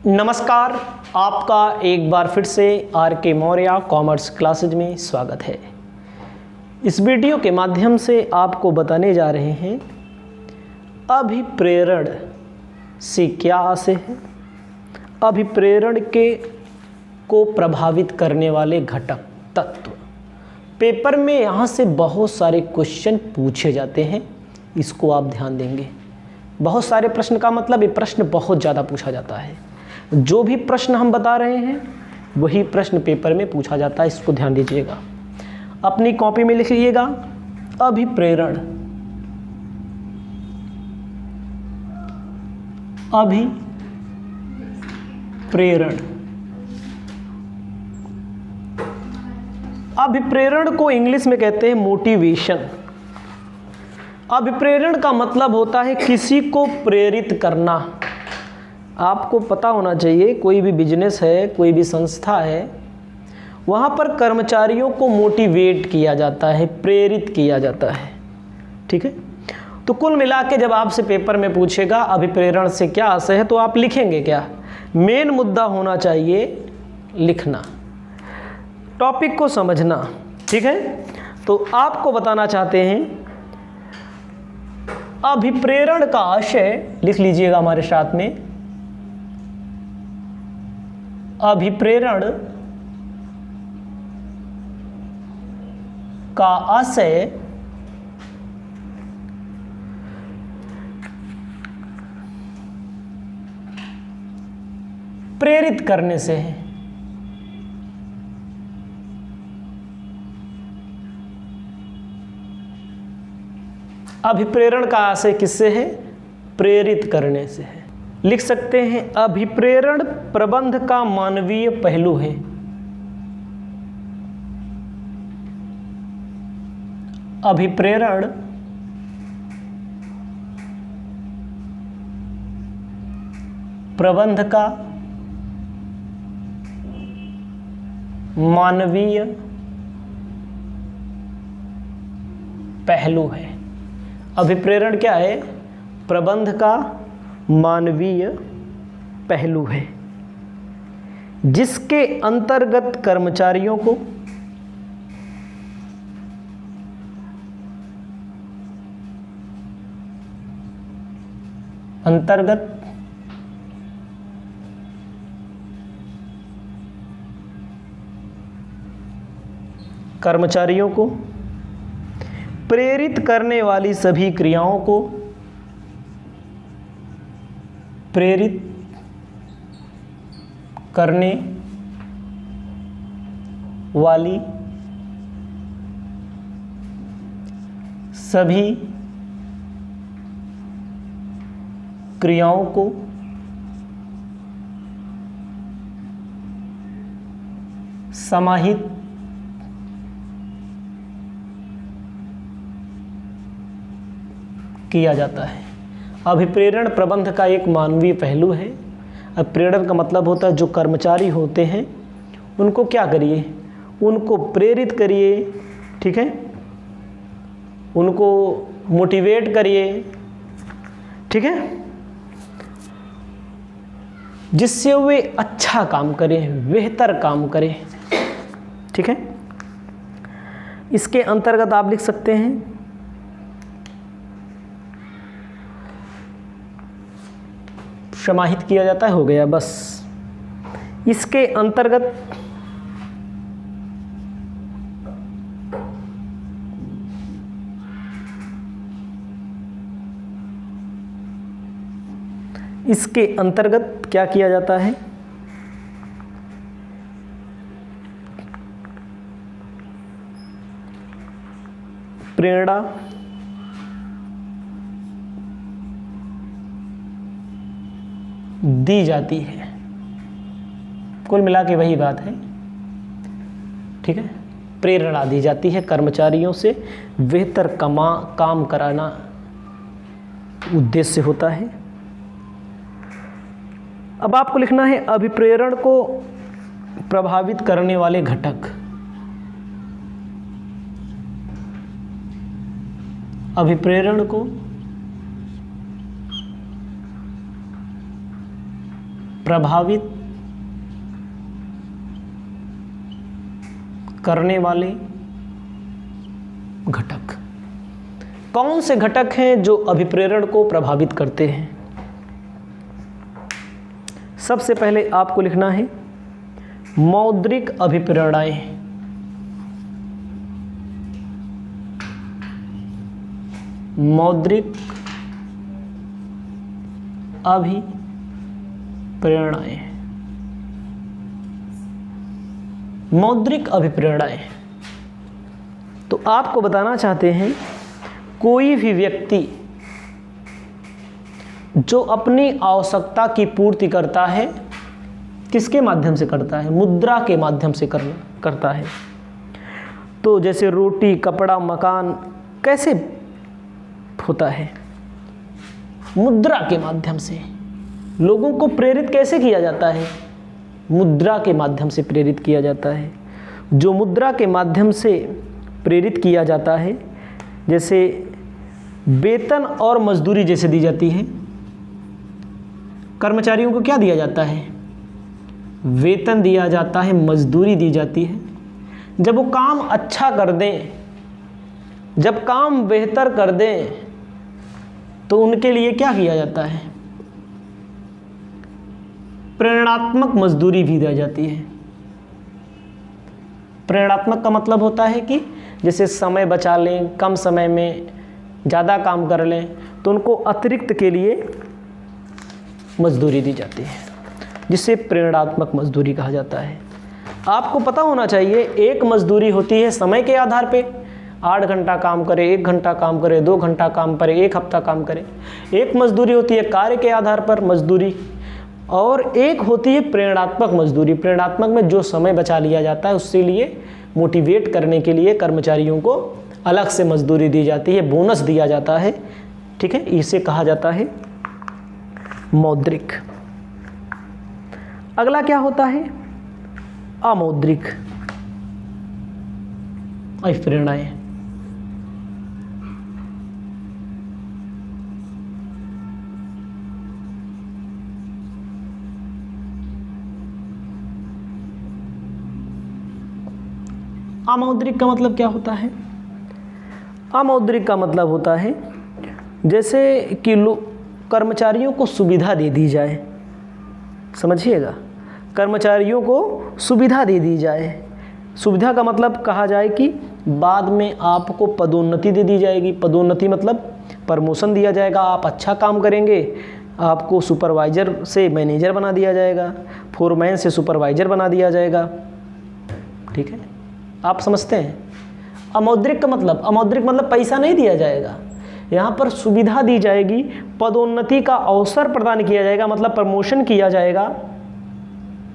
नमस्कार, आपका एक बार फिर से आर के मौर्य कॉमर्स क्लासेज में स्वागत है। इस वीडियो के माध्यम से आपको बताने जा रहे हैं अभिप्रेरण से क्या आशय है, अभिप्रेरण को प्रभावित करने वाले घटक तत्व। पेपर में यहाँ से बहुत सारे क्वेश्चन पूछे जाते हैं, इसको आप ध्यान देंगे। बहुत सारे प्रश्न का मतलब ये प्रश्न बहुत ज़्यादा पूछा जाता है। जो भी प्रश्न हम बता रहे हैं वही प्रश्न पेपर में पूछा जाता है, इसको ध्यान दीजिएगा। अपनी कॉपी में लिख लीजिएगा अभिप्रेरण। अभिप्रेरण अभिप्रेरण को इंग्लिश में कहते हैं मोटिवेशन। अभिप्रेरण का मतलब होता है किसी को प्रेरित करना। आपको पता होना चाहिए, कोई भी बिजनेस है, कोई भी संस्था है, वहाँ पर कर्मचारियों को मोटिवेट किया जाता है, प्रेरित किया जाता है। ठीक है, तो कुल मिला के जब आपसे पेपर में पूछेगा अभिप्रेरण से क्या आशय है, तो आप लिखेंगे क्या? मेन मुद्दा होना चाहिए लिखना, टॉपिक को समझना। ठीक है, तो आपको बताना चाहते हैं अभिप्रेरण का आशय, लिख लीजिएगा हमारे साथ में। अभिप्रेरण का आशय प्रेरित करने से है। अभिप्रेरण का आशय किससे है? प्रेरित करने से है। लिख सकते हैं अभिप्रेरण प्रबंध का मानवीय पहलू है। अभिप्रेरण प्रबंध का मानवीय पहलू है। अभिप्रेरण क्या है? प्रबंध का मानवीय पहलू है, जिसके अंतर्गत कर्मचारियों को प्रेरित करने वाली सभी क्रियाओं को प्रेरित करने वाली सभी क्रियाओं को समाहित किया जाता है। अभिप्रेरण प्रबंध का एक मानवीय पहलू है। अभिप्रेरण का मतलब होता है जो कर्मचारी होते हैं उनको क्या करिए? उनको प्रेरित करिए। ठीक है, उनको मोटिवेट करिए। ठीक है, जिससे वे अच्छा काम करें, बेहतर काम करें। ठीक है, इसके अंतर्गत आप लिख सकते हैं समाहित किया जाता है, हो गया बस। इसके अंतर्गत क्या किया जाता है? प्रेरणा दी जाती है। कुल मिला के वही बात है। ठीक है, प्रेरणा दी जाती है, कर्मचारियों से बेहतर काम कराना उद्देश्य होता है। अब आपको लिखना है अभिप्रेरण को प्रभावित करने वाले घटक। अभिप्रेरण को प्रभावित करने वाले घटक। कौन से घटक हैं जो अभिप्रेरण को प्रभावित करते हैं? सबसे पहले आपको लिखना है मौद्रिक अभिप्रेरणाएं। मौद्रिक अभिप्रेरणाएं। मौद्रिक अभिप्रेरणाएं तो आपको बताना चाहते हैं कोई भी व्यक्ति जो अपनी आवश्यकता की पूर्ति करता है, किसके माध्यम से करता है? मुद्रा के माध्यम से करता है। तो जैसे रोटी, कपड़ा, मकान कैसे होता है? मुद्रा के माध्यम से। लोगों को प्रेरित कैसे किया जाता है? मुद्रा के माध्यम से प्रेरित किया जाता है। जो मुद्रा के माध्यम से प्रेरित किया जाता है, जैसे वेतन और मजदूरी जैसे दी जाती है। कर्मचारियों को क्या दिया जाता है? वेतन दिया जाता है, मजदूरी दी जाती है। जब वो काम अच्छा कर दें, जब काम बेहतर कर दें, तो उनके लिए क्या किया जाता है? प्रेरणात्मक मजदूरी भी दी जाती है। प्रेरणात्मक का मतलब होता है कि जैसे समय बचा लें, कम समय में ज़्यादा काम कर लें, तो उनको अतिरिक्त के लिए मजदूरी दी जाती है, जिसे प्रेरणात्मक मजदूरी कहा जाता है। आपको पता होना चाहिए एक मजदूरी होती है समय के आधार पे, 8 घंटा काम करे, 1 घंटा काम करे, 2 घंटा काम करे, 1 हफ्ता काम करे। एक मजदूरी होती है कार्य के आधार पर मजदूरी, और एक होती है प्रेरणात्मक मजदूरी। प्रेरणात्मक में जो समय बचा लिया जाता है उसके लिए मोटिवेट करने के लिए कर्मचारियों को अलग से मजदूरी दी जाती है, बोनस दिया जाता है। ठीक है, इसे कहा जाता है मौद्रिक। अगला क्या होता है? अमौद्रिक अभिप्रेरणाएं। अमौद्रिक का मतलब क्या होता है? अमौद्रिक का मतलब होता है जैसे कि कर्मचारियों को सुविधा दे दी जाए। समझिएगा, कर्मचारियों को सुविधा दे दी जाए। सुविधा का मतलब कहा जाए कि बाद में आपको पदोन्नति दे दी जाएगी। पदोन्नति मतलब प्रमोशन दिया जाएगा, आप अच्छा काम करेंगे, आपको सुपरवाइज़र से मैनेजर बना दिया जाएगा, फोरमैन से सुपरवाइज़र बना दिया जाएगा। ठीक है, आप समझते हैं? अमौद्रिक का मतलब, अमौद्रिक मतलब पैसा नहीं दिया जाएगा, यहाँ पर सुविधा दी जाएगी, पदोन्नति का अवसर प्रदान किया जाएगा, मतलब प्रमोशन किया जाएगा।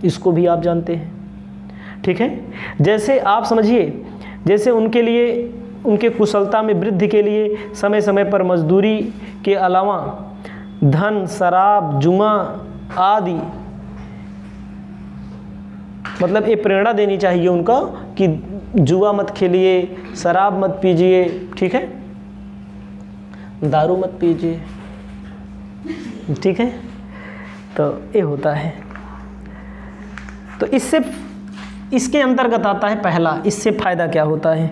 इसको भी आप जानते हैं। ठीक है, जैसे आप समझिए, जैसे उनके लिए, उनके कुशलता में वृद्धि के लिए समय समय पर मजदूरी के अलावा धन, शराब, जुआ आदि, मतलब ये प्रेरणा देनी चाहिए उनका कि जुआ मत खेलिए, शराब मत पीजिए, ठीक है, दारू मत पीजिए। ठीक है, तो ये होता है। तो इसके अंतर्गत आता है पहला, इससे फ़ायदा क्या होता है?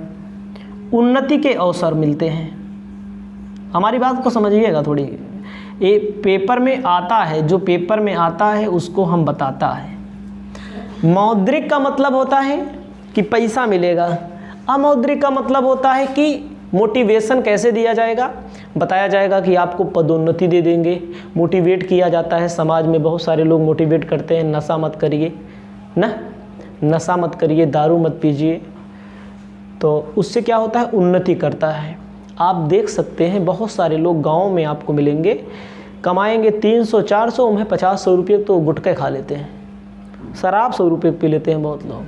उन्नति के अवसर मिलते हैं। हमारी बात को समझिएगा थोड़ी, ये पेपर में आता है, जो पेपर में आता है उसको हम बताता है। मौद्रिक का मतलब होता है कि पैसा मिलेगा। अमौद्रिक का मतलब होता है कि मोटिवेशन कैसे दिया जाएगा, बताया जाएगा कि आपको पदोन्नति दे देंगे, मोटिवेट किया जाता है। समाज में बहुत सारे लोग मोटिवेट करते हैं, नशा मत करिए ना, नशा मत करिए, दारू मत पीजिए, तो उससे क्या होता है? उन्नति करता है। आप देख सकते हैं बहुत सारे लोग गाँव में आपको मिलेंगे, कमाएंगे 300-400, उन्हें 50-100 रुपये तो गुटखे खा लेते हैं, शराब 100 रुपये पी लेते हैं बहुत लोग।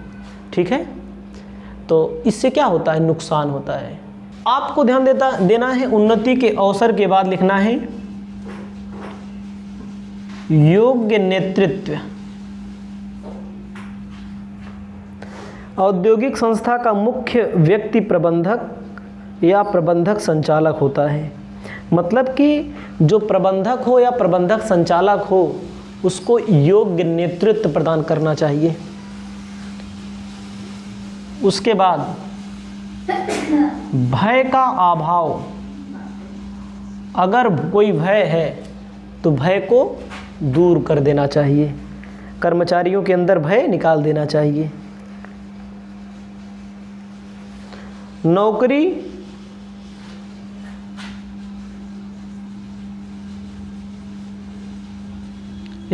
ठीक है, तो इससे क्या होता है? नुकसान होता है। आपको ध्यान देना है। उन्नति के अवसर के बाद लिखना है योग्य नेतृत्व। औद्योगिक संस्था का मुख्य व्यक्ति प्रबंधक या प्रबंधक संचालक होता है। मतलब कि जो प्रबंधक हो या प्रबंधक संचालक हो, उसको योग्य नेतृत्व प्रदान करना चाहिए। उसके बाद भय का अभाव, अगर कोई भय है तो भय को दूर कर देना चाहिए, कर्मचारियों के अंदर भय निकाल देना चाहिए। नौकरी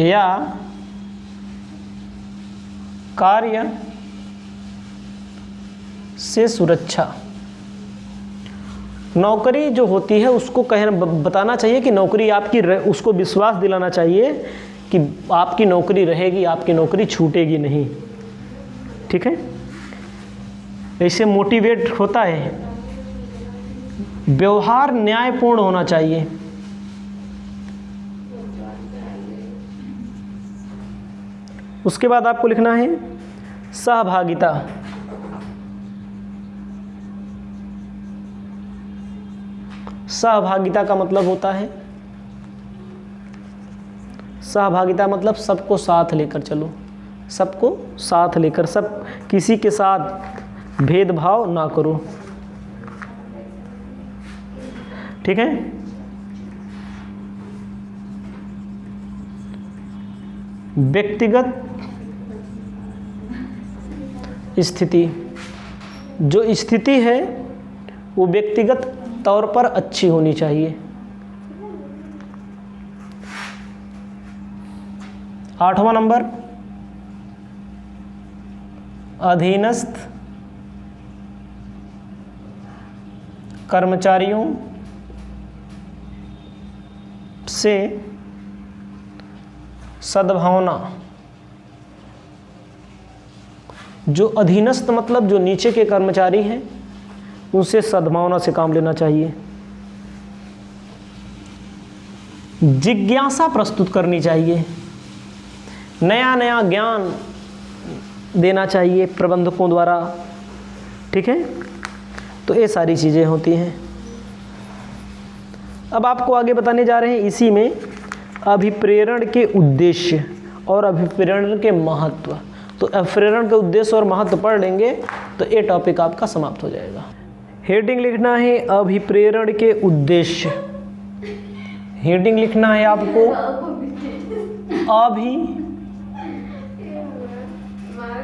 या कार्य से सुरक्षा, नौकरी जो होती है उसको बताना चाहिए कि नौकरी आपकी, उसको विश्वास दिलाना चाहिए कि आपकी नौकरी रहेगी, आपकी नौकरी छूटेगी नहीं। ठीक है, ऐसे मोटिवेट होता है। व्यवहार न्यायपूर्ण होना चाहिए। उसके बाद आपको लिखना है सहभागिता। सहभागिता का मतलब होता है, सहभागिता मतलब सबको साथ लेकर चलो, सबको साथ लेकर, सब किसी के साथ भेदभाव ना करो। ठीक है, व्यक्तिगत स्थिति, जो स्थिति है वो व्यक्तिगत तौर पर अच्छी होनी चाहिए। 8वां नंबर, अधीनस्थ कर्मचारियों से सद्भावना। जो अधीनस्थ मतलब जो नीचे के कर्मचारी हैं उनसे सद्भावना से काम लेना चाहिए। जिज्ञासा प्रस्तुत करनी चाहिए, नया नया ज्ञान देना चाहिए प्रबंधकों द्वारा। ठीक है, तो ये सारी चीज़ें होती हैं। अब आपको आगे बताने जा रहे हैं इसी में अभिप्रेरण के उद्देश्य और अभिप्रेरण के महत्व। तो अभिप्रेरण के उद्देश्य और महत्व पढ़ लेंगे तो ये टॉपिक आपका समाप्त हो जाएगा। हेडिंग लिखना है अभिप्रेरण के उद्देश्य। हेडिंग लिखना है आपको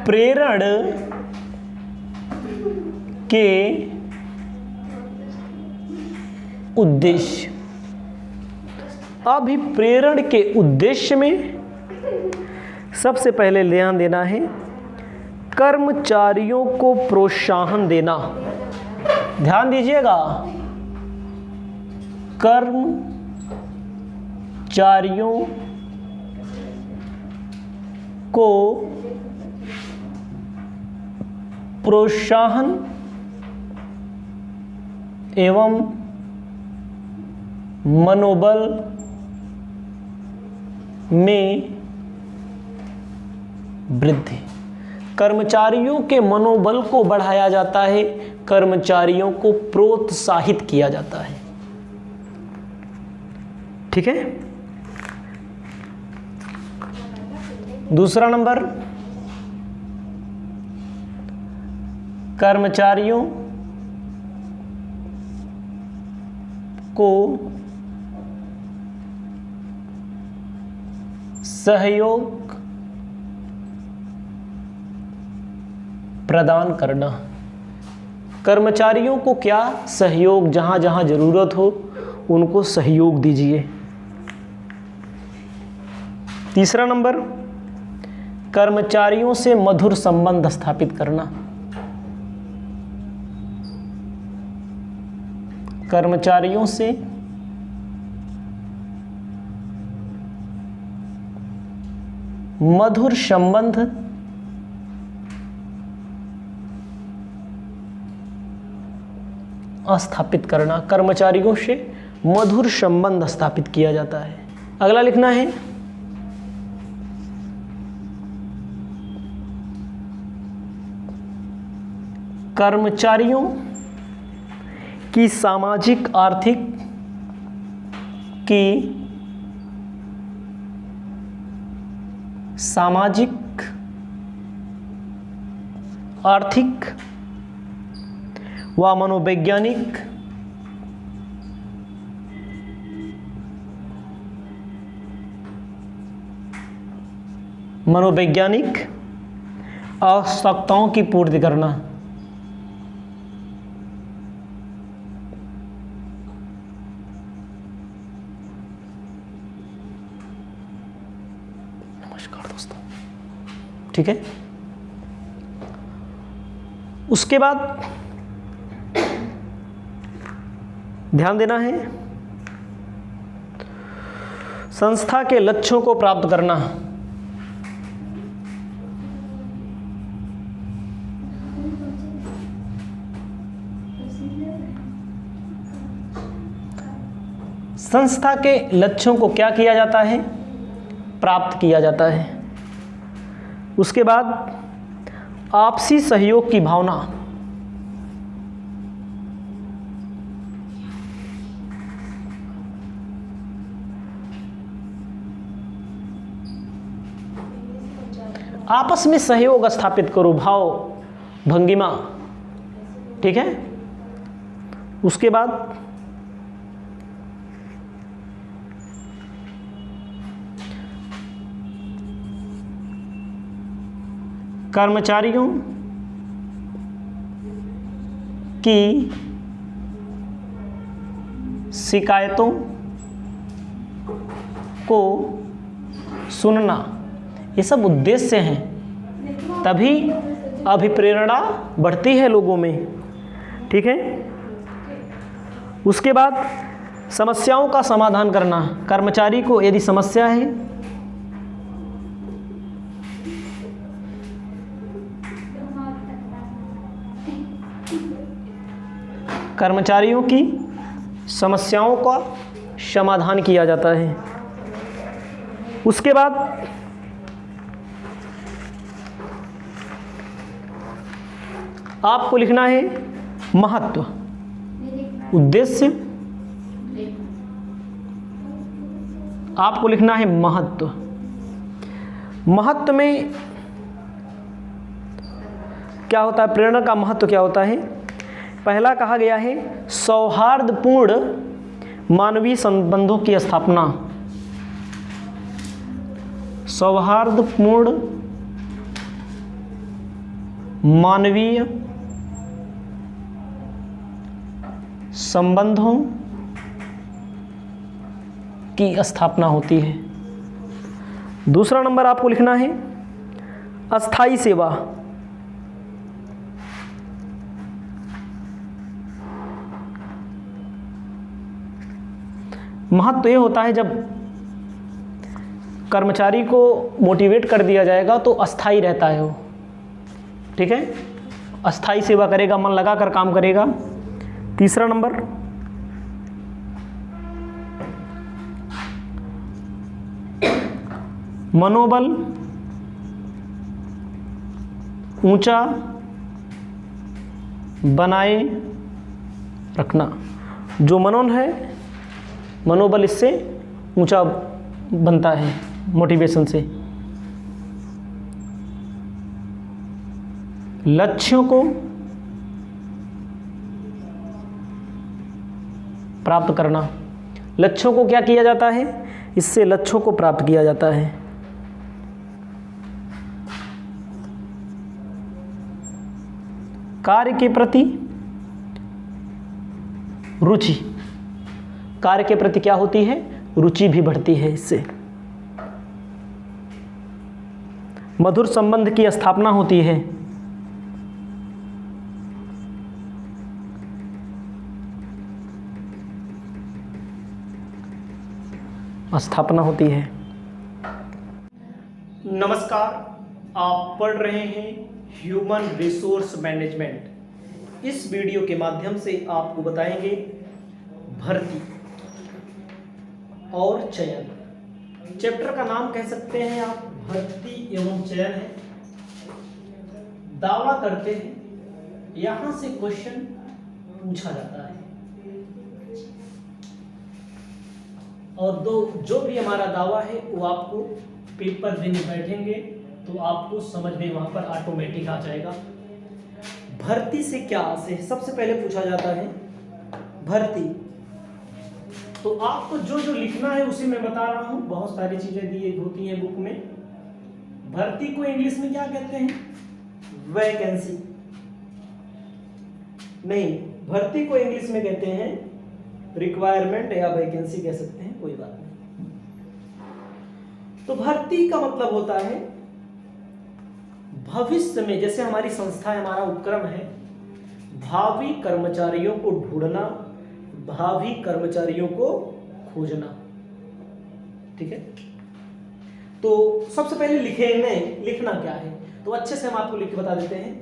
अभिप्रेरण के उद्देश्य। अभिप्रेरण के उद्देश्य में सबसे पहले ध्यान देना है कर्मचारियों को प्रोत्साहन देना। ध्यान दीजिएगा, कर्मचारियों को प्रोत्साहन एवं मनोबल में वृद्धि। कर्मचारियों के मनोबल को बढ़ाया जाता है, कर्मचारियों को प्रोत्साहित किया जाता है। ठीक है, दूसरा नंबर, कर्मचारियों को सहयोग प्रदान करना। कर्मचारियों को क्या सहयोग, जहां जहां जरूरत हो उनको सहयोग दीजिए। तीसरा नंबर, कर्मचारियों से मधुर संबंध स्थापित करना। कर्मचारियों से मधुर संबंध स्थापित करना। कर्मचारियों से मधुर संबंध स्थापित किया जाता है। अगला लिखना है कर्मचारियों की सामाजिक आर्थिक की सामाजिक, आर्थिक व मनोवैज्ञानिक आवश्यकताओं की पूर्ति करना। नमस्कार दोस्तों, ठीक है। उसके बाद ध्यान देना है संस्था के लक्ष्यों को प्राप्त करना। संस्था के लक्ष्यों को क्या किया जाता है? प्राप्त किया जाता है। उसके बाद आपसी सहयोग की भावना। आपस में सहयोग स्थापित करो, भाव भंगिमा, ठीक है। उसके बाद कर्मचारियों की शिकायतों को सुनना, ये सब उद्देश्य हैं, तभी अभिप्रेरणा बढ़ती है लोगों में, ठीक है। उसके बाद समस्याओं का समाधान करना। कर्मचारी को यदि समस्या है कर्मचारियों की समस्याओं का समाधान किया जाता है। उसके बाद आपको लिखना है महत्व, उद्देश्य। आपको लिखना है महत्व। महत्व में क्या होता है? प्रेरणा का महत्व क्या होता है? पहला कहा गया है सौहार्दपूर्ण मानवीय संबंधों की स्थापना। सौहार्दपूर्ण मानवीय संबंधों की स्थापना होती है। दूसरा नंबर आपको लिखना है अस्थाई सेवा। महत्व ये होता है जब कर्मचारी को मोटिवेट कर दिया जाएगा तो अस्थाई रहता है वो, ठीक है। अस्थाई सेवा करेगा, मन लगा कर काम करेगा। तीसरा नंबर मनोबल ऊंचा बनाए रखना। जो मनोबल इससे ऊंचा बनता है मोटिवेशन से। लक्ष्यों को प्राप्त करना। लक्ष्यों को क्या किया जाता है? इससे लक्ष्यों को प्राप्त किया जाता है। कार्य के प्रति रुचि। कार्य के प्रति क्या होती है? रुचि भी बढ़ती है इससे। मधुर संबंध की स्थापना होती है। स्थापना होती है। नमस्कार, आप पढ़ रहे हैं ह्यूमन रिसोर्स मैनेजमेंट। इस वीडियो के माध्यम से आपको बताएंगे भर्ती और चयन। चैप्टर का नाम कह सकते हैं आप भर्ती एवं चयन है। दावा करते हैं, यहां से क्वेश्चन पूछा जाता है और जो भी हमारा दावा है वो आपको पेपर देने बैठेंगे तो आपको समझ में वहां पर ऑटोमेटिक आ जाएगा। भर्ती से क्या आशय है, सबसे पहले पूछा जाता है भर्ती। तो आपको जो जो लिखना है उसी में बता रहा हूं, बहुत सारी चीजें दी होती हैं बुक में। भर्ती को इंग्लिश में क्या कहते हैं? वैकेंसी। नहीं, भर्ती को इंग्लिश में कहते हैं रिक्वायरमेंट या वैकेंसी कह सकते हैं, कोई बात नहीं। तो भर्ती का मतलब होता है भविष्य में, जैसे हमारी संस्था है, हमारा उपक्रम है, भावी कर्मचारियों को ढूंढना, भावी कर्मचारियों को खोजना। ठीक है, तो सबसे पहले लिखेंगे, लिखना क्या है तो अच्छे से हम आपको लिख के बता देते हैं।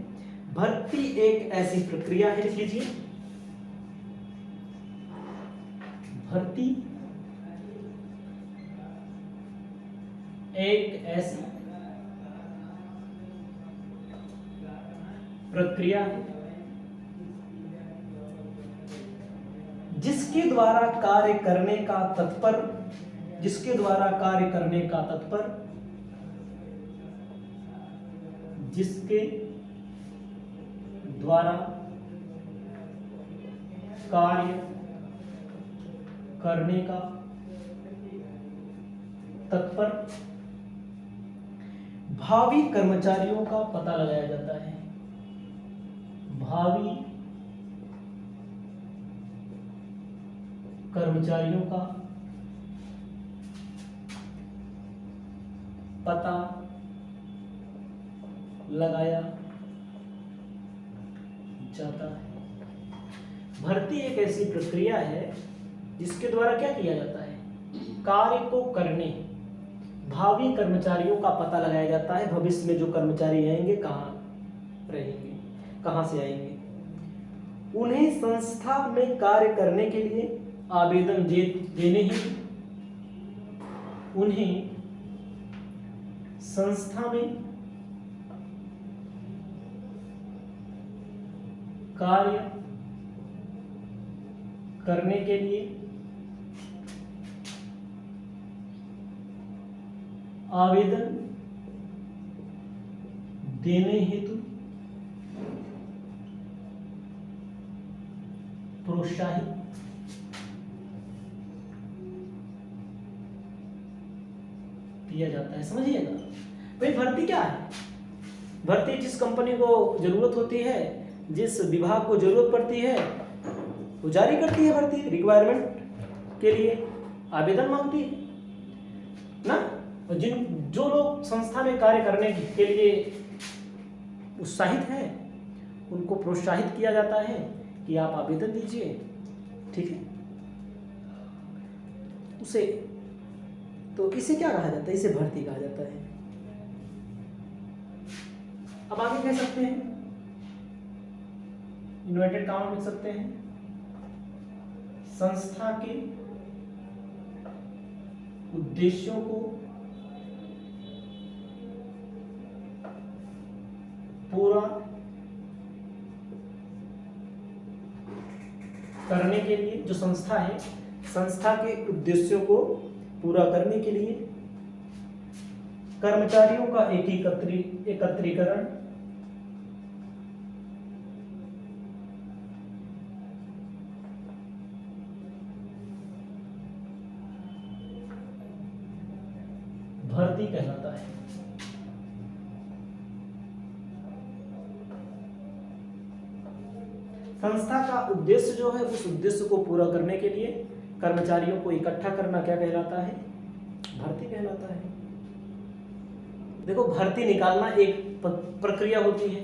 भर्ती एक ऐसी प्रक्रिया है, लिख लीजिए, भर्ती एक ऐसी प्रक्रिया है जिसके द्वारा कार्य करने का तत्पर, जिसके द्वारा कार्य करने का तत्पर, जिसके द्वारा कार्य करने का तत्पर भावी कर्मचारियों का पता लगाया जाता है। भावी कर्मचारियों का पता लगाया जाता है। भर्ती एक ऐसी प्रक्रिया है जिसके द्वारा क्या किया जाता है? कार्य को करने, भावी कर्मचारियों का पता लगाया जाता है। भविष्य में जो कर्मचारी आएंगे कहाँ रहेंगे, कहाँ से आएंगे, उन्हें संस्था में कार्य करने के लिए आवेदन देने ही, उन्हें संस्था में कार्य करने के लिए आवेदन देने हेतु प्रोत्साहित किया जाता है। समझिएगा भाई, भर्ती क्या है? भर्ती जिस कंपनी को जरूरत होती है, जिस विभाग को जरूरत पड़ती है, वो जारी करती है भर्ती, रिक्वायरमेंट के लिए आवेदन मांगती है ना। और जो लोग संस्था में कार्य करने के लिए उत्साहित हैं, उनको प्रोत्साहित किया जाता है कि आप आवेदन दीजिए। ठीक है, उसे तो इसे क्या कहा जाता है? इसे भर्ती कहा जाता है। अब आगे कह सकते हैं, इन्वर्टेड कॉमा लिख सकते हैं, संस्था के उद्देश्यों को पूरा करने के लिए, जो संस्था है, संस्था के उद्देश्यों को पूरा करने के लिए कर्मचारियों का एकत्रीकरण, भर्ती कहलाता है। संस्था का उद्देश्य जो है, उस उद्देश्य को पूरा करने के लिए कर्मचारियों को इकट्ठा करना क्या कहलाता है? भर्ती कहलाता है। देखो, भर्ती निकालना एक प्रक्रिया होती है,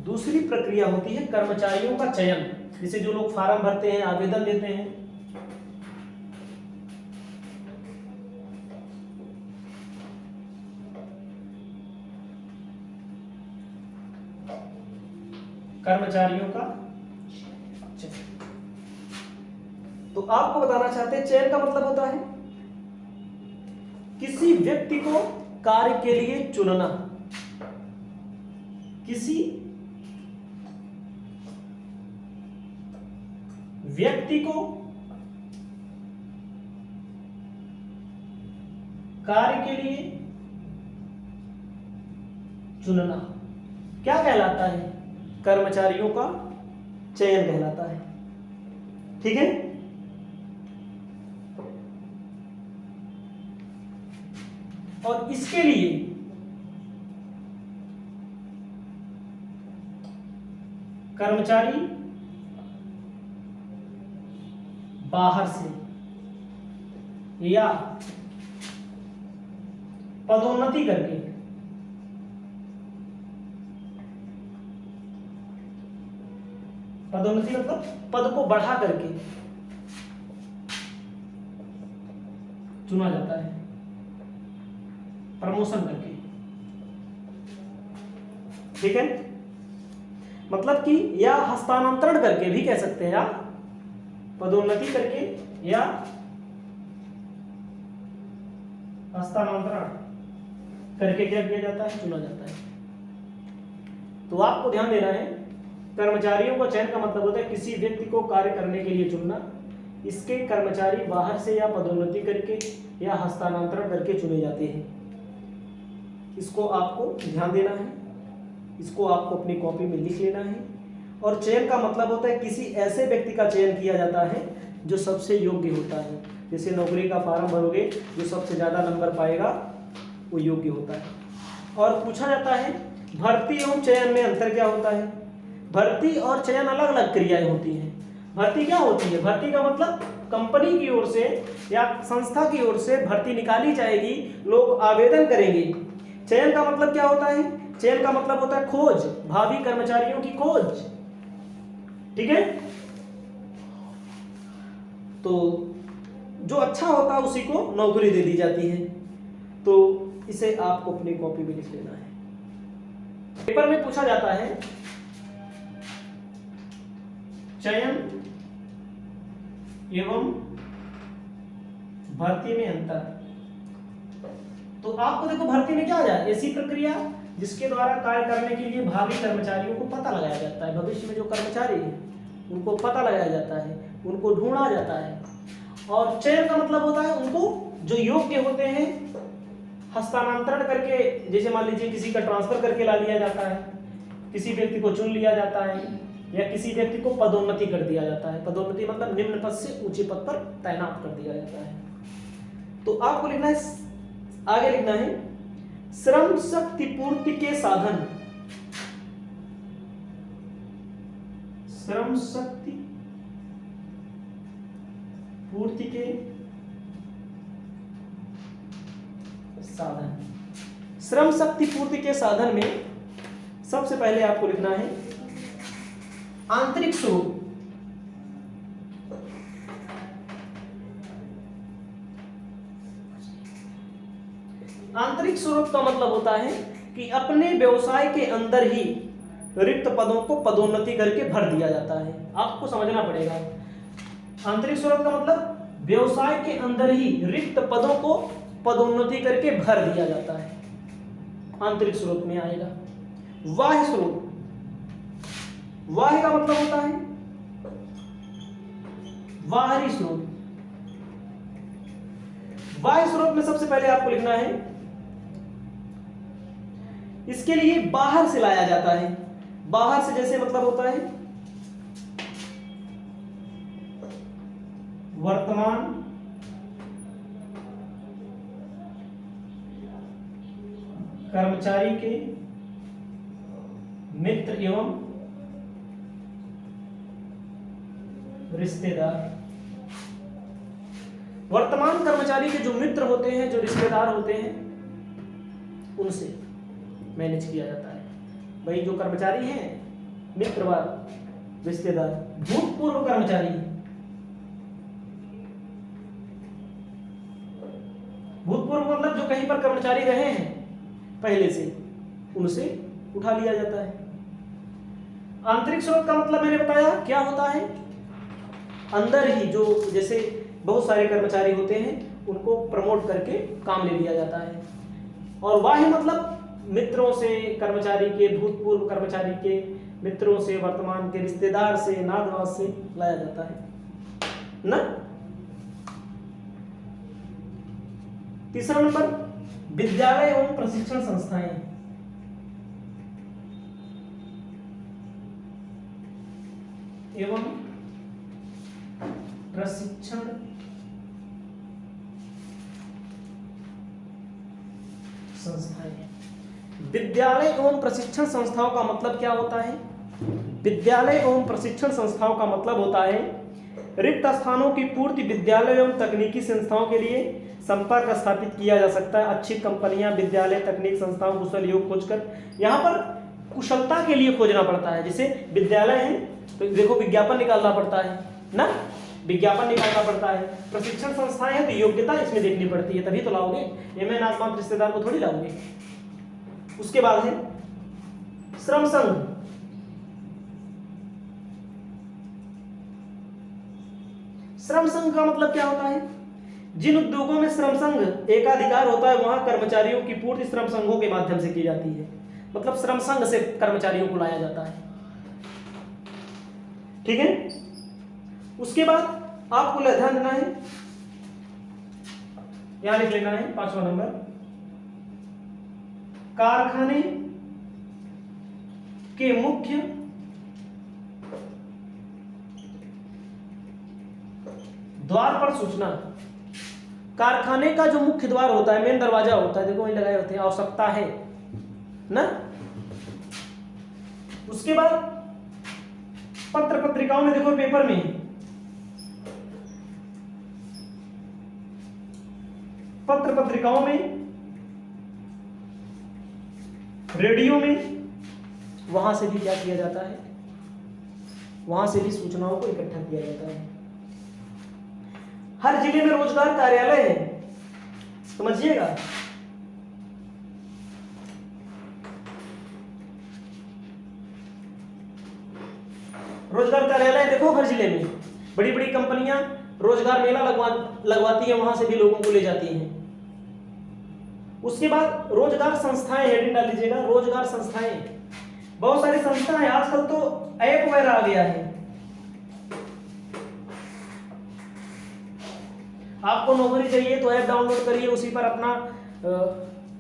दूसरी प्रक्रिया होती है कर्मचारियों का चयन। जिसे जो लोग फार्म भरते हैं, आवेदन देते हैं, कर्मचारियों का चयन। तो आपको बताना चाहते हैं, चयन का मतलब होता है किसी व्यक्ति को कार्य के लिए चुनना, किसी व्यक्ति को कार्य के लिए चुनना क्या कहलाता है? कर्मचारियों का चयन कहलाता है। ठीक है, और इसके लिए कर्मचारी बाहर से या पदोन्नति करके पदोन्नति मतलब पद को बढ़ा करके चुना जाता है, प्रमोशन करके। ठीक है, मतलब कि या हस्तांतरण करके भी कह सकते हैं, या पदोन्नति करके या हस्तांतरण करके क्या किया जाता है? चुना जाता है। तो आपको ध्यान देना है, कर्मचारियों का चयन का मतलब होता है किसी व्यक्ति को कार्य करने के लिए चुनना। इसके कर्मचारी बाहर से या पदोन्नति करके या हस्तांतरण करके चुने जाते हैं। इसको आपको ध्यान देना है, इसको आपको अपनी कॉपी में लिख लेना है। और चयन का मतलब होता है किसी ऐसे व्यक्ति का चयन किया जाता है जो सबसे योग्य होता है। जैसे नौकरी का फॉर्म भरोगे, जो सबसे ज़्यादा नंबर पाएगा वो योग्य होता है। और पूछा जाता है भर्ती एवं चयन में अंतर क्या होता है? भर्ती और चयन अलग अलग क्रियाएं होती हैं। भर्ती क्या होती है? भर्ती का मतलब कंपनी की ओर से या संस्था की ओर से भर्ती निकाली जाएगी, लोग आवेदन करेंगे। चयन का मतलब क्या होता है? चयन का मतलब होता है खोज, भावी कर्मचारियों की खोज। ठीक है, तो जो अच्छा होता है उसी को नौकरी दे दी जाती है। तो इसे आपको अपनी कॉपी में लिख लेना है। पेपर में पूछा जाता है चयन एवं भर्ती में अंतर। तो आपको देखो भर्ती में क्या आ जाए? ऐसी प्रक्रिया जिसके द्वारा कार्य करने के लिए भावी कर्मचारियों को पता लगाया जाता है। भविष्य में जो कर्मचारी है उनको पता लगाया जाता है, उनको ढूंढा जाता है। और चयन का मतलब होता है उनको जो योग्य होते हैं हस्तांतरण करके, जैसे मान लीजिए किसी का ट्रांसफर करके ला लिया जाता है, किसी व्यक्ति को चुन लिया जाता है, या किसी व्यक्ति को पदोन्नति कर दिया जाता है। पदोन्नति मतलब निम्न पद से ऊंचे पद पर तैनात कर दिया जाता है। तो आपको लिखना है, आगे लिखना है श्रम शक्ति पूर्ति के साधन। श्रम शक्ति पूर्ति के साधन। श्रम शक्ति पूर्ति के साधन में सबसे पहले आपको लिखना है आंतरिक स्रोत। आंतरिक स्रोत का मतलब होता है कि अपने व्यवसाय के अंदर ही रिक्त पदों को पदोन्नति करके भर दिया जाता है। आपको समझना पड़ेगा, आंतरिक स्रोत का मतलब व्यवसाय के अंदर ही रिक्त पदों को पदोन्नति करके भर दिया जाता है, आंतरिक स्रोत में आएगा। बाह्य स्रोत, बाह्य का मतलब होता है बाहरी स्रोत। बाह्य स्रोत में सबसे पहले आपको लिखना है, इसके लिए बाहर से लाया जाता है। बाहर से जैसे मतलब होता है वर्तमान कर्मचारी के मित्र एवं रिश्तेदार। वर्तमान कर्मचारी के जो मित्र होते हैं, जो रिश्तेदार होते हैं, उनसे मैनेज किया जाता है। भाई जो कर्मचारी हैं मित्र व रिश्तेदार। भूतपूर्व कर्मचारी, भूतपूर्व मतलब जो कहीं पर कर्मचारी रहे हैं पहले से, उनसे उठा लिया जाता है। आंतरिक स्रोत का मतलब मैंने बताया क्या होता है, अंदर ही जो जैसे बहुत सारे कर्मचारी होते हैं उनको प्रमोट करके काम ले लिया जाता है। और बाह्य मतलब मित्रों से, कर्मचारी के, भूतपूर्व कर्मचारी के मित्रों से, वर्तमान के रिश्तेदार से, नादवास से लाया जाता है ना। तीसरा नंबर विद्यालय एवं प्रशिक्षण संस्थाएं। एवं प्रशिक्षण संस्थाएं। विद्यालय एवं प्रशिक्षण संस्थाओं का मतलब क्या होता है? विद्यालय एवं प्रशिक्षण संस्थाओं का मतलब होता है रिक्त स्थानों की पूर्ति विद्यालय एवं तकनीकी संस्थाओं के लिए संपर्क स्थापित किया जा सकता है। अच्छी कंपनियां, विद्यालय, तकनीक संस्थाओं, कुशल युवक खोजकर, यहाँ पर कुशलता के लिए खोजना पड़ता है। जैसे विद्यालय है तो देखो विज्ञापन निकालना पड़ता है ना, विज्ञापन निकालना पड़ता है। प्रशिक्षण संस्थाएं हैं तो योग्यता इसमें देखनी पड़ती है, तभी तो लाओगे। ये मैं नाजमान रिश्तेदार को थोड़ी लाओगे। उसके बाद है श्रम संघ। श्रम संघ का मतलब क्या होता है? जिन उद्योगों में श्रम संघ एकाधिकार होता है वहां कर्मचारियों की पूर्ति श्रम संघों के माध्यम से की जाती है। मतलब श्रम संघ से कर्मचारियों को लाया जाता है। ठीक है। उसके बाद आपको ध्यान देना है, यहां लिख लेना है 5वां नंबर, कारखाने के मुख्य द्वार पर सूचना। कारखाने का जो मुख्य द्वार होता है, मेन दरवाजा होता है, देखो वहीं लगाए होते हैं, आवश्यकता है ना। उसके बाद पत्र पत्रिकाओं में, देखो पेपर में, पत्र पत्रिकाओं में, रेडियो में, वहां से भी क्या किया जाता है? वहां से भी सूचनाओं को इकट्ठा किया जाता है। हर जिले में रोजगार कार्यालय है, समझिएगा। रोजगार कार्यालय देखो हर जिले में, बड़ी बड़ी कंपनियां रोजगार मेला लगवाती हैं, वहां से भी लोगों को ले जाती हैं। उसके बाद रोजगार संस्थाएं, हेडिंग डाल लीजिएगा, रोजगार संस्थाएं। बहुत सारी संस्थाएं, आजकल तो ऐप वगैरह आ गया है। आपको नौकरी चाहिए तो ऐप डाउनलोड करिए, उसी पर अपना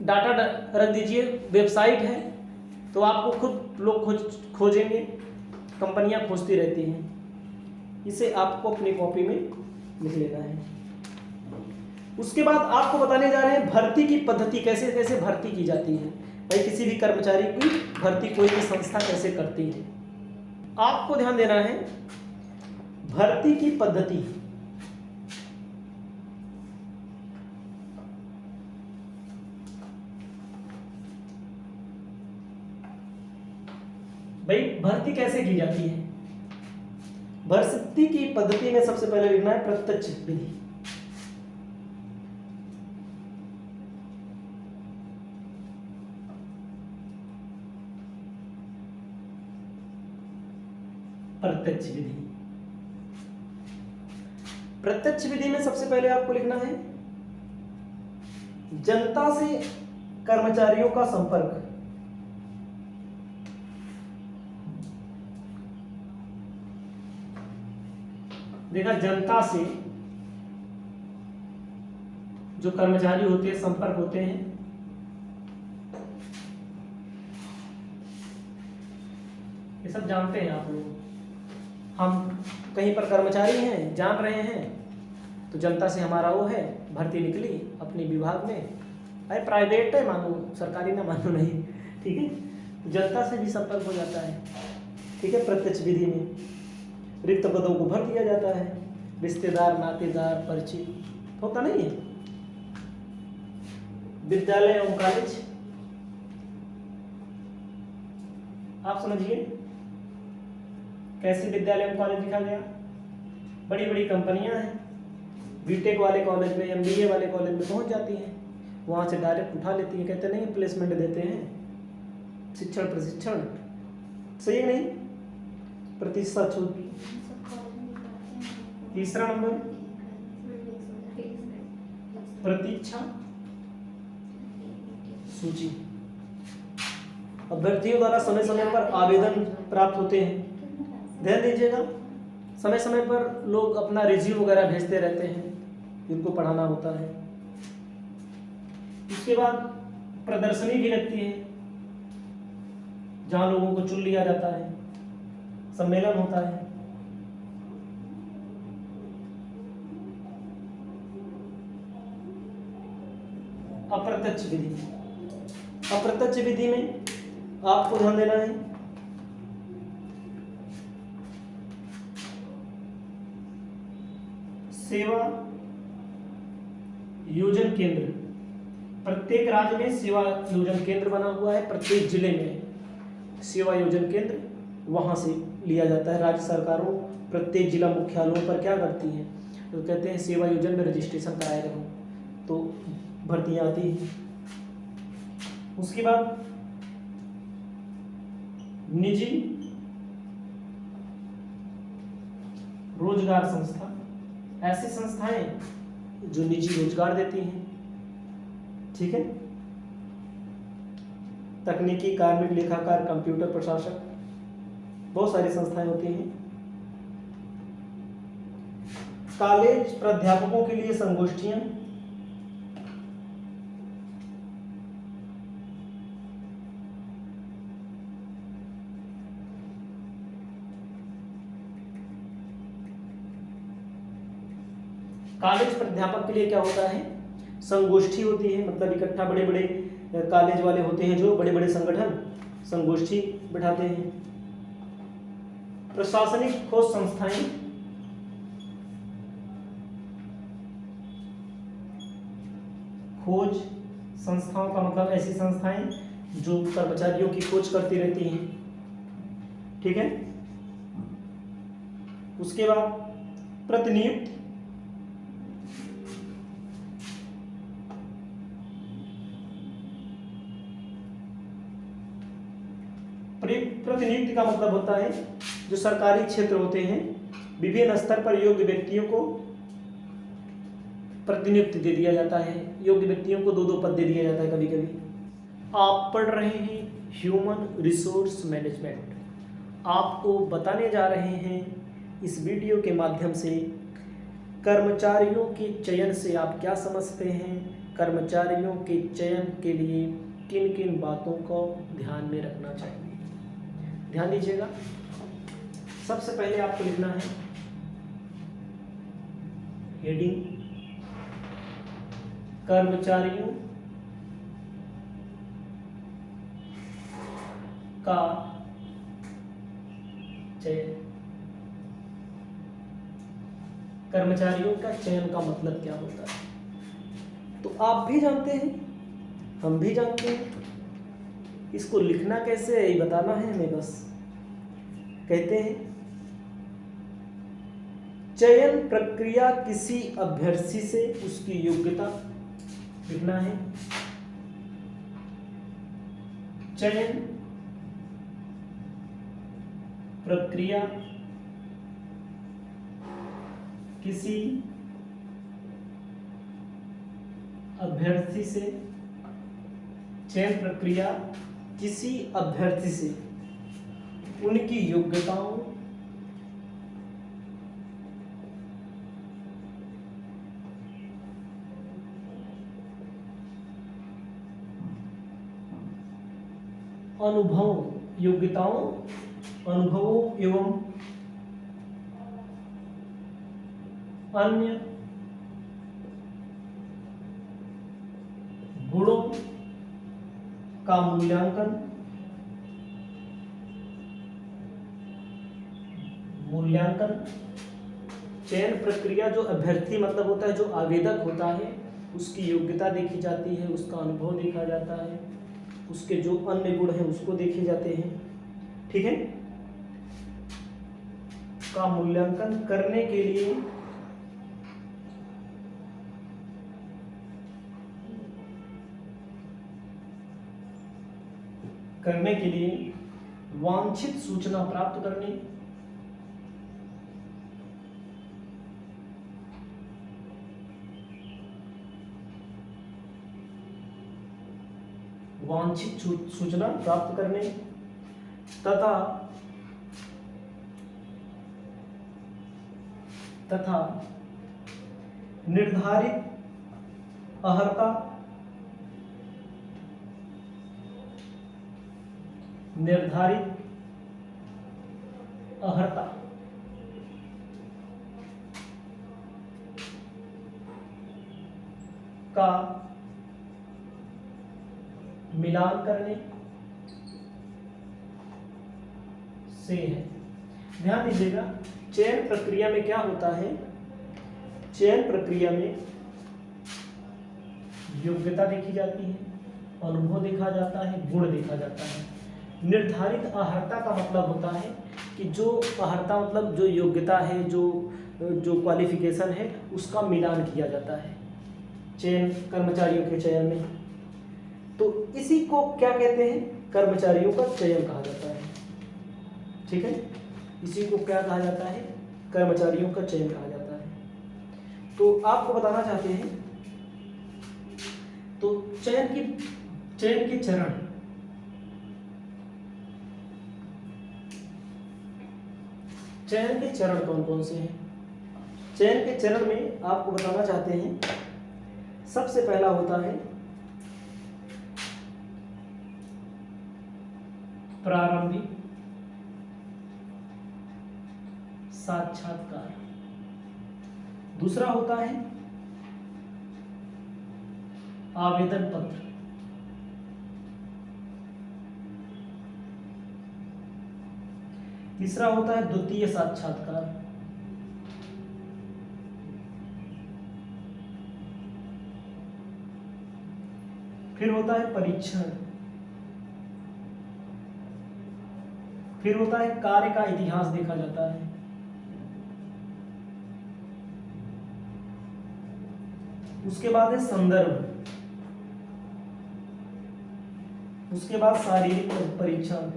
डाटा रख दीजिए। वेबसाइट है तो आपको खुद लोग खोजेंगे, कंपनियां खोजती रहती हैं। इसे आपको अपनी कॉपी में लिख लेना है। उसके बाद आपको बताने जा रहे हैं भर्ती की पद्धति, कैसे कैसे भर्ती की जाती है। भाई किसी भी कर्मचारी की भर्ती कोई भी संस्था कैसे करती है, आपको ध्यान देना है। भर्ती की पद्धति, भाई भर्ती कैसे की जाती है? भर्ती की पद्धति में सबसे पहले लिखना है प्रत्यक्ष विधि। प्रत्यक्ष विधि, प्रत्यक्ष विधि में सबसे पहले आपको लिखना है जनता से कर्मचारियों का संपर्क। देखा, जनता से जो कर्मचारी होते हैं संपर्क होते हैं। ये सब जानते हैं आप लोग। हम कहीं पर कर्मचारी हैं, जान रहे हैं, तो जनता से हमारा वो है, भर्ती निकली अपनी विभाग में, अरे प्राइवेट है मानो, सरकारी ना मानो, नहीं, ठीक है, जनता से भी संपर्क हो जाता है। ठीक है। प्रत्यक्ष विधि में रिक्त पदों को भर दिया जाता है, रिश्तेदार, नातेदार, परिचित होता नहीं है। विद्यालय एवं कॉलेज, आप समझिए कैसे विद्यालय एवं कॉलेज लिखा गया। बड़ी बड़ी कंपनियां हैं, बीटेक वाले कॉलेज में, एमबीए वाले कॉलेज में पहुंच जाती हैं, वहां से डायरेक्ट उठा लेती हैं। कहते नहीं प्लेसमेंट देते हैं, शिक्षण प्रशिक्षण, सही है नहीं, प्रतिशत छूट। तीसरा नंबर प्रतीक्षा सूची। अभ्यर्थियों द्वारा समय समय पर आवेदन प्राप्त होते हैं। ध्यान दीजिएगा, समय समय पर लोग अपना रिज्यूम वगैरह भेजते रहते हैं, जिनको पढ़ाना होता है। उसके बाद प्रदर्शनी भी लगती है, जहां लोगों को चुन लिया जाता है, सम्मेलन होता है। अप्रत्यक्ष विधि। अप्रत्यक्ष विधि में आपको ध्यान देना है सेवा योजन केंद्र, प्रत्येक राज्य में सेवा योजन केंद्र बना हुआ है, प्रत्येक जिले में सेवा योजन केंद्र वहां से लिया जाता है। राज्य सरकारों प्रत्येक जिला मुख्यालयों पर क्या करती हैं, तो कहते हैं सेवा योजन में रजिस्ट्रेशन कराए रहो, तो भर्तियां आती हैं। उसके बाद निजी रोजगार संस्था, ऐसी संस्थाएं जो निजी रोजगार देती हैं, ठीक है। तकनीकी, कार्मिक, लेखाकार, कंप्यूटर प्रशासक, बहुत सारी संस्थाएं होती हैं। कॉलेज प्राध्यापकों के लिए संगोष्ठियां, कॉलेज प्राध्यापक के लिए क्या होता है, संगोष्ठी होती है, मतलब इकट्ठा बड़े बड़े कॉलेज वाले होते हैं जो बड़े बड़े संगठन संगोष्ठी बिठाते हैं। प्रशासनिक खोज संस्थाएं, खोज संस्थाओं का मतलब ऐसी संस्थाएं जो कर्मचारियों की खोज करती रहती हैं, ठीक है। उसके बाद प्रतिनियुक्त, प्रतिनियुक्ति का मतलब होता है जो सरकारी क्षेत्र होते हैं, विभिन्न स्तर पर योग्य व्यक्तियों को प्रतिनियुक्ति दे दिया जाता है। योग्य व्यक्तियों को 2-2 पद दे दिया जाता है कभी कभी। आप पढ़ रहे हैं ह्यूमन रिसोर्स मैनेजमेंट। आपको बताने जा रहे हैं इस वीडियो के माध्यम से कर्मचारियों के चयन से आप क्या समझते हैं, कर्मचारियों के चयन के लिए किन किन बातों को ध्यान में रखना चाहिए। ध्यान दीजिएगा, सबसे पहले आपको लिखना है हेडिंग, कर्मचारियों का चयन। कर्मचारियों का चयन का मतलब क्या होता है, तो आप भी जानते हैं, हम भी जानते हैं। इसको लिखना कैसे है ये बताना है हमें बस। कहते हैं चयन प्रक्रिया किसी अभ्यर्थी से उसकी योग्यता लिखना है। चयन प्रक्रिया किसी अभ्यर्थी से, चयन प्रक्रिया किसी अभ्यर्थी से उनकी योग्यताओं, योग्यताओं, अनुभवों एवं अन्य गुणों का मूल्यांकन, चयन प्रक्रिया जो अभ्यर्थी मतलब होता है, जो आवेदक होता है, उसकी योग्यता देखी जाती है, उसका अनुभव देखा जाता है, उसके जो अन्य गुण हैं उसको देखे जाते हैं, ठीक है। का मूल्यांकन करने के लिए वांछित सूचना प्राप्त करने, वांछित सूचना प्राप्त करने तथा निर्धारित अर्हता, का मिलान करने से है। ध्यान दीजिएगा, चयन प्रक्रिया में क्या होता है, चयन प्रक्रिया में योग्यता देखी जाती है, अनुभव देखा जाता है, गुण देखा जाता है। निर्धारित अर्हता का मतलब होता है कि जो अर्हता मतलब जो योग्यता है, जो क्वालिफिकेशन है, उसका मिलान किया जाता है चयन, कर्मचारियों के चयन में। तो इसी को क्या कहते हैं, कर्मचारियों का चयन कहा जाता है। ठीक है, इसी को क्या कहा जाता है, कर्मचारियों का चयन कहा जाता है। तो आपको बताना चाहते हैं, तो चयन के चरण, चयन के चरण कौन कौन से हैं। चयन के चरण में आपको बताना चाहते हैं, सबसे पहला होता है प्रारंभिक साक्षात्कार, दूसरा होता है आवेदन पत्र, तीसरा होता है द्वितीय साक्षात्कार, फिर होता है परीक्षण, फिर होता है कार्य का इतिहास देखा जाता है, उसके बाद है संदर्भ, उसके बाद शारीरिक परीक्षण,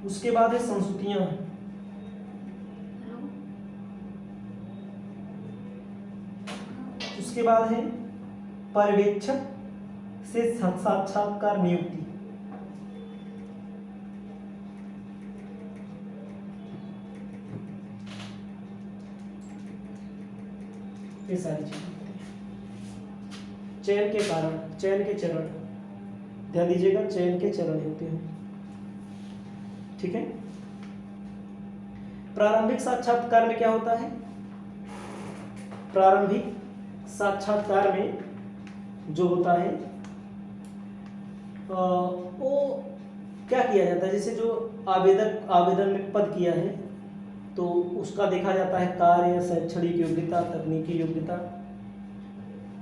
उसके बाद है संस्तुतियां, उसके बाद है पर्यवेक्षक से साक्षात्कार नियुक्ति, ये सारी चीजें। चयन के कारण, चयन के चरण, ध्यान दीजिएगा, चयन के चरण होते हैं। ठीक है, प्रारंभिक साक्षात्कार में क्या होता है, प्रारंभिक साक्षात्कार में जो होता है वो क्या किया जाता है, जैसे जो आवेदन में पद किया है तो उसका देखा जाता है कार्य, शैक्षणिक योग्यता, तकनीकी योग्यता,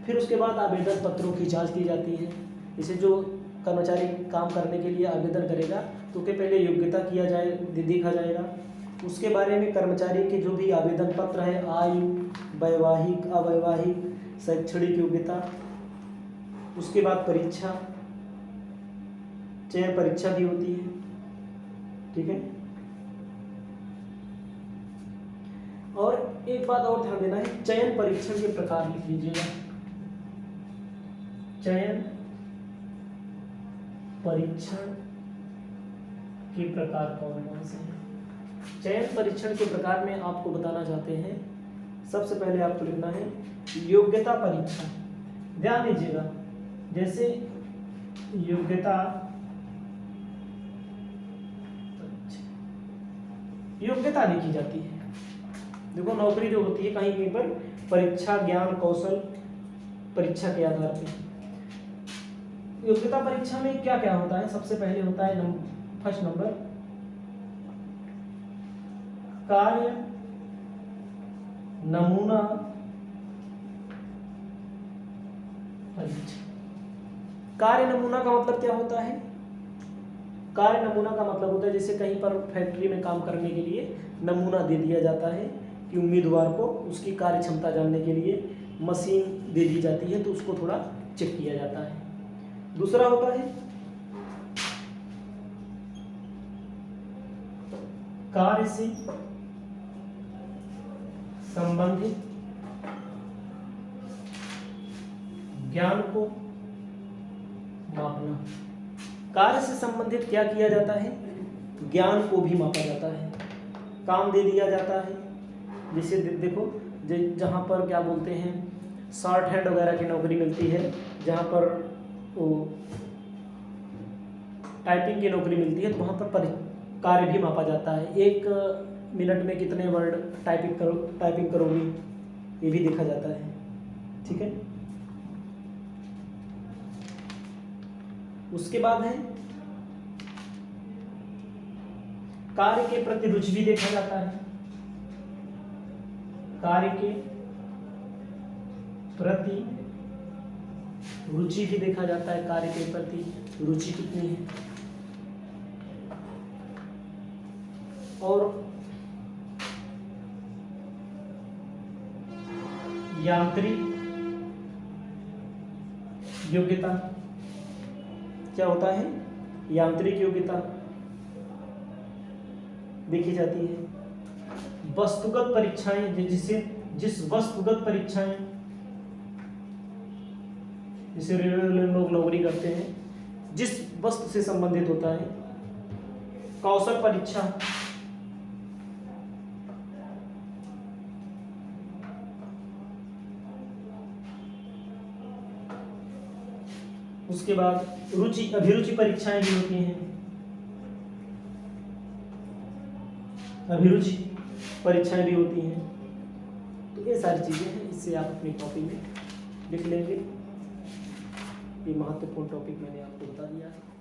फिर उसके बाद आवेदन पत्रों की जांच की जाती है। जैसे जो कर्मचारी काम करने के लिए आवेदन करेगा तो उसके पहले योग्यता किया जाए, देखा जाएगा, उसके बारे में कर्मचारी के जो भी आवेदन पत्र है, आयु, वैवाहिक, अवैवाहिक, शैक्षणिक योग्यता, उसके बाद परीक्षा, चयन परीक्षा भी होती है। ठीक है, और एक बात और ध्यान देना है, चयन परीक्षण के प्रकार लिख लीजिएगा, चयन परीक्षण के प्रकार कौन कौन से हैं। चयन परीक्षण के प्रकार में आपको बताना चाहते हैं, सबसे पहले आपको लिखना है योग्यता परीक्षा। ध्यान दीजिएगा, जैसे योग्यता देखी जाती है। देखो, नौकरी जो होती है कहीं कहीं पर परीक्षा, ज्ञान, कौशल परीक्षा के आधार पर। योग्यता परीक्षा में क्या क्या होता है, सबसे पहले होता है फर्स्ट नंबर कार्य नमूना परीक्षा। कार्य नमूना का मतलब क्या होता है, कार्य नमूना का मतलब होता है जैसे कहीं पर फैक्ट्री में काम करने के लिए नमूना दे दिया जाता है कि उम्मीदवार को उसकी कार्य क्षमता जानने के लिए मशीन दे दी जाती है, तो उसको थोड़ा चेक किया जाता है। दूसरा होता है कार्य से संबंधित ज्ञान को मापना। कार्य से संबंधित क्या किया जाता है, ज्ञान को भी मापा जाता है। काम दे दिया जाता है, जैसे देखो जहाँ पर क्या बोलते हैं शॉर्ट हैंड वगैरह की नौकरी मिलती है, जहाँ पर वो टाइपिंग की नौकरी मिलती है, तो वहाँ पर कार्य भी मापा जाता है। 1 मिनट में कितने वर्ड टाइपिंग करोगी, ये भी देखा जाता है। ठीक है। उसके बाद है कार्य के प्रति रुचि भी देखा जाता है। कार्य के प्रति रुचि भी देखा जाता है, कार्य के प्रति रुचि कितनी है। और यांत्रिक योग्यता क्या होता है, यांत्रिक योग्यता देखी जाती है। वस्तुगत परीक्षाएं, जिस वस्तुगत परीक्षाएं, जिसे रेलवे लोग नौकरी करते हैं, जिस वस्तु से संबंधित होता है। कौशल परीक्षा, उसके बाद रुचि अभिरुचि परीक्षाएं भी होती हैं। अभिरुचि परीक्षाएं भी होती हैं। तो ये सारी चीजें हैं, इससे आप अपनी कॉपी में लिख लेंगे। ये महत्वपूर्ण टॉपिक मैंने आपको बता दिया है।